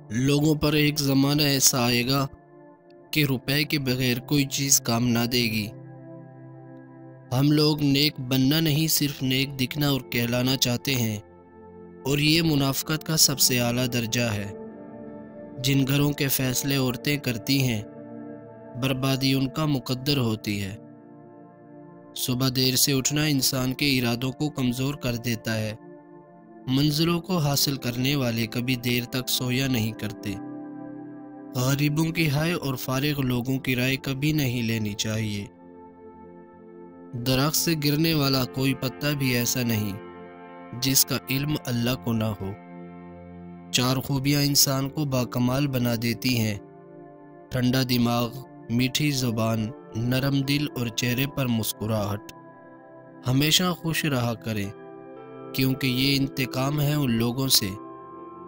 لوگوں پر ایک زمانہ ایسا آئے گا کہ روپے کے بغیر کوئی چیز کام نہ دے گی۔ ہم لوگ نیک بننا نہیں، صرف نیک دکھنا اور کہلانا چاہتے ہیں، اور یہ منافقت کا سب سے اعلیٰ درجہ ہے۔ جن گھروں کے فیصلے عورتیں کرتی ہیں، بربادی ان کا مقدر ہوتی ہے۔ صبح دیر سے اٹھنا انسان کے ارادوں کو کمزور کر دیتا ہے۔ منزلوں کو حاصل کرنے والے کبھی دیر تک سویا نہیں کرتے۔ غریبوں کی ہائے اور فارغ لوگوں کی رائے کبھی نہیں لینی چاہیے۔ درخت سے گرنے والا کوئی پتا بھی ایسا نہیں جس کا علم اللہ کو نہ ہو۔ چار خوبیاں انسان کو باکمال بنا دیتی ہیں: ٹھنڈا دماغ، میٹھی زبان، نرم دل اور چہرے پر مسکراہٹ۔ ہمیشہ خوش رہا کریں، کیونکہ یہ انتقام ہے ان لوگوں سے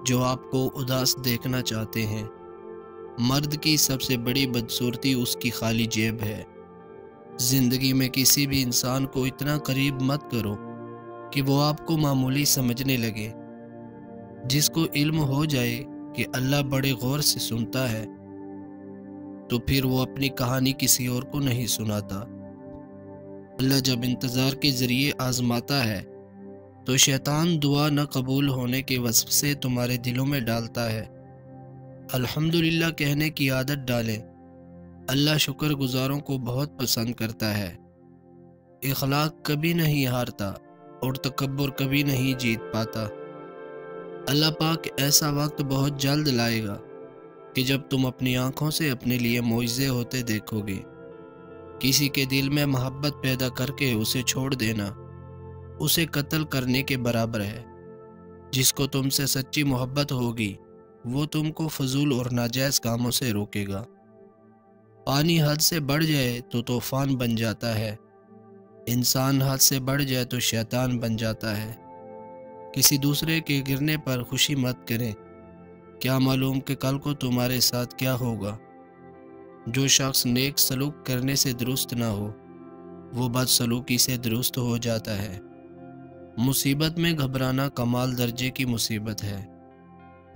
جو آپ کو اداس دیکھنا چاہتے ہیں۔ مرد کی سب سے بڑی بدصورتی اس کی خالی جیب ہے۔ زندگی میں کسی بھی انسان کو اتنا قریب مت کرو کہ وہ آپ کو معمولی سمجھنے لگے۔ جس کو علم ہو جائے کہ اللہ بڑے غور سے سنتا ہے، تو پھر وہ اپنی کہانی کسی اور کو نہیں سناتا۔ اللہ جب انتظار کے ذریعے آزماتا ہے تو شیطان دعا نہ قبول ہونے کے وسوسے تمہارے دلوں میں ڈالتا ہے۔ الحمدللہ کہنے کی عادت ڈالیں۔ اللہ شکر گزاروں کو بہت پسند کرتا ہے۔ اخلاق کبھی نہیں ہارتا اور تکبر کبھی نہیں جیت پاتا۔ اللہ پاک ایسا وقت بہت جلد لائے گا کہ جب تم اپنی آنکھوں سے اپنے لیے معجزے ہوتے دیکھو گے۔ کسی کے دل میں محبت پیدا کر کے اسے چھوڑ دینا اسے قتل کرنے کے برابر ہے۔ جس کو تم سے سچی محبت ہوگی وہ تم کو فضول اور ناجائز کاموں سے روکے گا۔ پانی حد سے بڑھ جائے تو طوفان بن جاتا ہے، انسان حد سے بڑھ جائے تو شیطان بن جاتا ہے۔ کسی دوسرے کے گرنے پر خوشی مت کریں، کیا معلوم کہ کل کو تمہارے ساتھ کیا ہوگا۔ جو شخص نیک سلوک کرنے سے درست نہ ہو، وہ بد سلوکی سے درست ہو جاتا ہے۔ مصیبت میں گھبرانا کمال درجے کی مصیبت ہے۔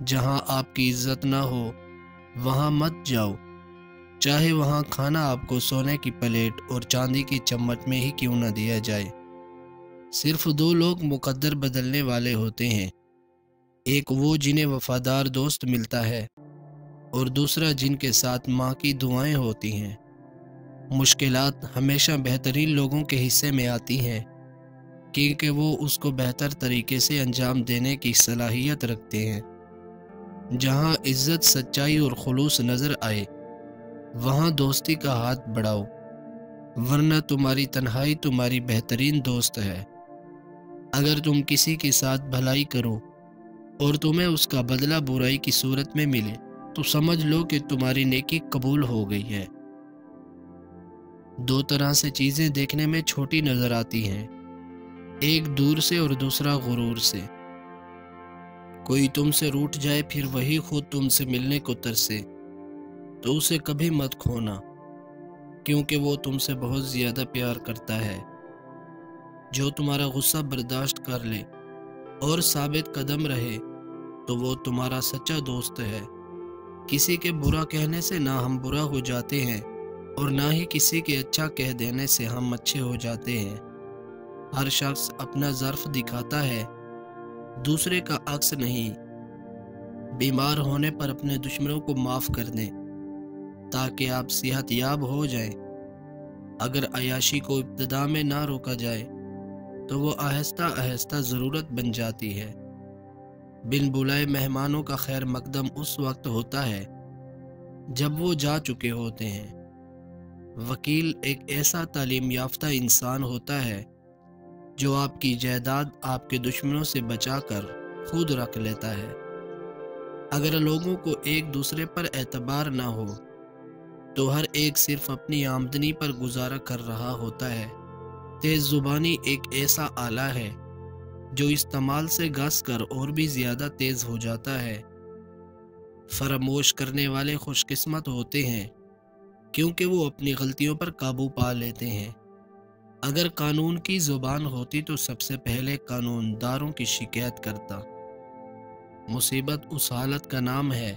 جہاں آپ کی عزت نہ ہو وہاں مت جاؤ، چاہے وہاں کھانا آپ کو سونے کی پلیٹ اور چاندی کی چمچ میں ہی کیوں نہ دیا جائے۔ صرف دو لوگ مقدر بدلنے والے ہوتے ہیں، ایک وہ جنہیں وفادار دوست ملتا ہے، اور دوسرا جن کے ساتھ ماں کی دعائیں ہوتی ہیں۔ مشکلات ہمیشہ بہترین لوگوں کے حصے میں آتی ہیں، کیونکہ وہ اس کو بہتر طریقے سے انجام دینے کی صلاحیت رکھتے ہیں۔ جہاں عزت، سچائی اور خلوص نظر آئے وہاں دوستی کا ہاتھ بڑھاؤ، ورنہ تمہاری تنہائی تمہاری بہترین دوست ہے۔ اگر تم کسی کے ساتھ بھلائی کرو اور تمہیں اس کا بدلہ برائی کی صورت میں ملے تو سمجھ لو کہ تمہاری نیکی قبول ہو گئی ہے۔ دو طرح سے چیزیں دیکھنے میں چھوٹی نظر آتی ہیں، ایک دور سے اور دوسرا غرور سے۔ کوئی تم سے روٹھ جائے پھر وہی خود تم سے ملنے کو ترسے تو اسے کبھی مت کھونا، کیونکہ وہ تم سے بہت زیادہ پیار کرتا ہے۔ جو تمہارا غصہ برداشت کر لے اور ثابت قدم رہے تو وہ تمہارا سچا دوست ہے۔ کسی کے برا کہنے سے نہ ہم برا ہو جاتے ہیں اور نہ ہی کسی کے اچھا کہہ دینے سے ہم اچھے ہو جاتے ہیں۔ ہر شخص اپنا ظرف دکھاتا ہے، دوسرے کا عکس نہیں۔ بیمار ہونے پر اپنے دشمنوں کو معاف کر دیں تاکہ آپ صحت یاب ہو جائیں۔ اگر عیاشی کو ابتدا میں نہ روکا جائے تو وہ آہستہ آہستہ ضرورت بن جاتی ہے۔ بن بلائے مہمانوں کا خیر مقدم اس وقت ہوتا ہے جب وہ جا چکے ہوتے ہیں۔ وکیل ایک ایسا تعلیم یافتہ انسان ہوتا ہے جو آپ کی جائیداد آپ کے دشمنوں سے بچا کر خود رکھ لیتا ہے۔ اگر لوگوں کو ایک دوسرے پر اعتبار نہ ہو تو ہر ایک صرف اپنی آمدنی پر گزارا کر رہا ہوتا ہے۔ تیز زبانی ایک ایسا آلہ ہے جو استعمال سے گھس کر اور بھی زیادہ تیز ہو جاتا ہے۔ فراموش کرنے والے خوش قسمت ہوتے ہیں کیونکہ وہ اپنی غلطیوں پر قابو پا لیتے ہیں۔ اگر قانون کی زبان ہوتی تو سب سے پہلے قانون داروں کی شکایت کرتا۔ مصیبت اس حالت کا نام ہے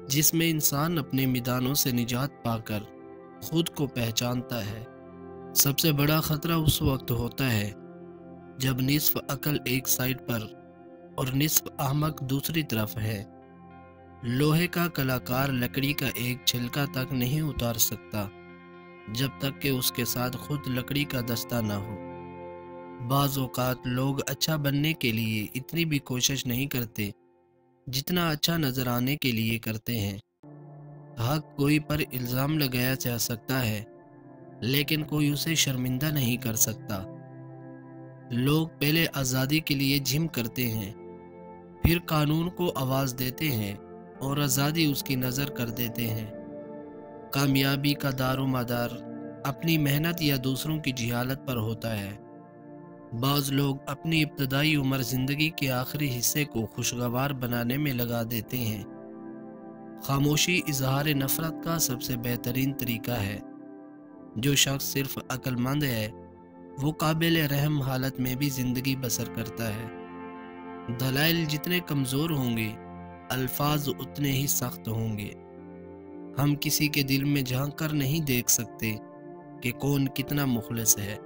جس میں انسان اپنے میدانوں سے نجات پا کر خود کو پہچانتا ہے۔ سب سے بڑا خطرہ اس وقت ہوتا ہے جب نصف عقل ایک سائیڈ پر اور نصف احمق دوسری طرف ہے۔ لوہے کا کلاکار لکڑی کا ایک چھلکا تک نہیں اتار سکتا جب تک کہ اس کے ساتھ خود لکڑی کا دستہ نہ ہو۔ بعض اوقات لوگ اچھا بننے کے لیے اتنی بھی کوشش نہیں کرتے جتنا اچھا نظر آنے کے لیے کرتے ہیں۔ حق کوئی پر الزام لگایا جا سکتا ہے لیکن کوئی اسے شرمندہ نہیں کر سکتا۔ لوگ پہلے آزادی کے لیے جم کرتے ہیں، پھر قانون کو آواز دیتے ہیں اور آزادی اس کی نظر کر دیتے ہیں۔ کامیابی کا دار و مدار اپنی محنت یا دوسروں کی جہالت پر ہوتا ہے۔ بعض لوگ اپنی ابتدائی عمر زندگی کے آخری حصے کو خوشگوار بنانے میں لگا دیتے ہیں۔ خاموشی اظہار نفرت کا سب سے بہترین طریقہ ہے۔ جو شخص صرف عقل مند ہے وہ قابل رحم حالت میں بھی زندگی بسر کرتا ہے۔ دلائل جتنے کمزور ہوں گے الفاظ اتنے ہی سخت ہوں گے۔ ہم کسی کے دل میں جھانک کر نہیں دیکھ سکتے کہ کون کتنا مخلص ہے،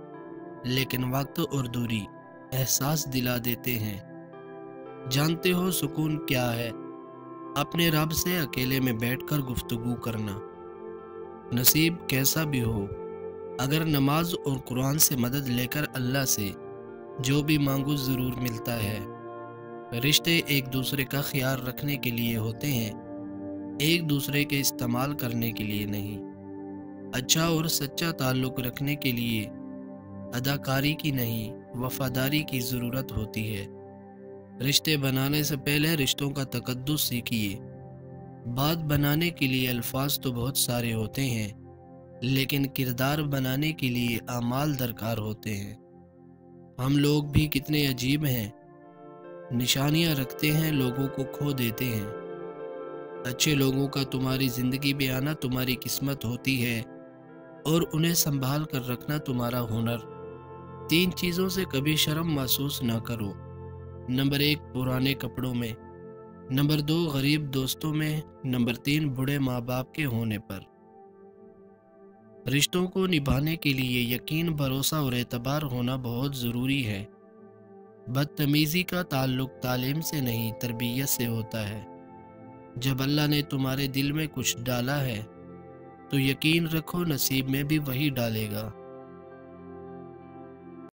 لیکن وقت اور دوری احساس دلا دیتے ہیں۔ جانتے ہو سکون کیا ہے؟ اپنے رب سے اکیلے میں بیٹھ کر گفتگو کرنا۔ نصیب کیسا بھی ہو، اگر نماز اور قرآن سے مدد لے کر اللہ سے جو بھی مانگو ضرور ملتا ہے۔ رشتے ایک دوسرے کا خیال رکھنے کے لیے ہوتے ہیں، ایک دوسرے کے استعمال کرنے کے لیے نہیں۔ اچھا اور سچا تعلق رکھنے کے لیے اداکاری کی نہیں وفاداری کی ضرورت ہوتی ہے۔ رشتے بنانے سے پہلے رشتوں کا تقدس سیکھیے۔ بات بنانے کے لیے الفاظ تو بہت سارے ہوتے ہیں لیکن کردار بنانے کے لیے اعمال درکار ہوتے ہیں۔ ہم لوگ بھی کتنے عجیب ہیں، نشانیاں رکھتے ہیں لوگوں کو کھو دیتے ہیں۔ اچھے لوگوں کا تمہاری زندگی میں آنا تمہاری قسمت ہوتی ہے اور انہیں سنبھال کر رکھنا تمہارا ہنر۔ 3 چیزوں سے کبھی شرم محسوس نہ کرو۔ نمبر 1 پرانے کپڑوں میں، نمبر 2 غریب دوستوں میں، نمبر 3 بوڑھے ماں باپ کے ہونے پر۔ رشتوں کو نبھانے کے لیے یقین، بھروسہ اور اعتبار ہونا بہت ضروری ہے۔ بدتمیزی کا تعلق تعلیم سے نہیں تربیت سے ہوتا ہے۔ جب اللہ نے تمہارے دل میں کچھ ڈالا ہے تو یقین رکھو نصیب میں بھی وہی ڈالے گا۔